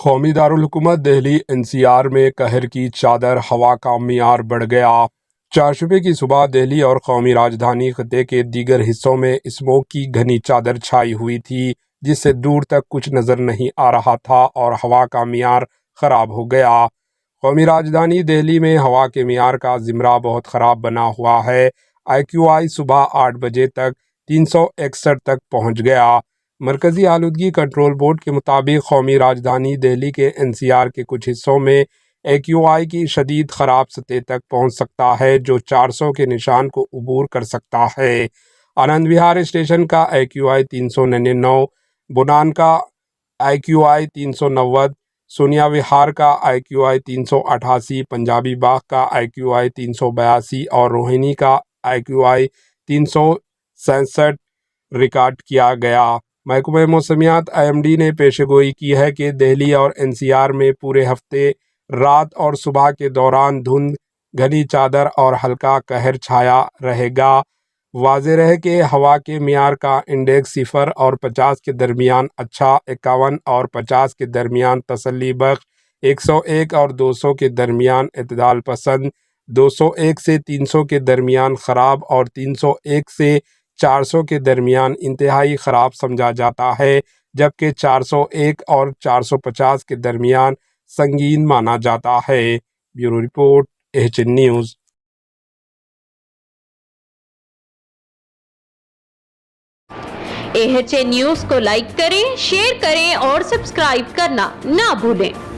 قومی دارالحکومت دہلی NCR میں قہر کی چادر، ہوا کا معیار بڑھ گیا۔ چہارشنبے کی صبح دہلی اور قومی راجدھانی خطے کے دیگر حصوں میں اسموگ کی گھنی چادر چھائی ہوئی تھی، جس سے دور تک کچھ نظر نہیں آ رہا تھا اور ہوا کا معیار خراب ہو گیا۔ قومی راجدھانی دہلی میں ہوا کے معیار کا زمرہ بہت خراب بنا ہوا ہے۔ AQI صبح 8 بجے تک 361 تک پہنچ گیا۔ مرکزی آلودگی کنٹرول بورڈ کے مطابق قومی راجدھانی دہلی کے NCR کے کچھ حصوں میں AQI کی شدید خراب سطح تک پہنچ سکتا ہے، جو 400 کے نشان کو عبور کر سکتا ہے۔ آنند وہار اسٹیشن کا AQI 399، بنان کا AQI 390، سونیا وہار کا AQI 388، پنجابی باغ کا AQI 382 اور روہنی کا AQI 367 ریکارڈ کیا گیا۔ محکمہ موسمیات IMD نے پیشن گوئی کی ہے کہ دہلی اور NCR میں پورے ہفتے رات اور صبح کے دوران دھند، گھنی چادر اور ہلکا قہر چھایا رہے گا۔ واضح رہے کہ ہوا کے معیار کا انڈیکس 0 اور 50 کے درمیان اچھا، 51 اور 50 کے درمیان تسلی بخش، 101 اور 200 کے درمیان اعتدال پسند، 201 سے 300 کے درمیان خراب اور 301 سے 400 کے درمیان انتہائی خراب سمجھا جاتا ہے، جبکہ 401 اور 450 کے درمیان سنگین مانا جاتا ہے۔ Bureau report, AHN news. AHN news کو لائک کریں، شیئر کریں اور سبسکرائب کرنا نہ بھولیں۔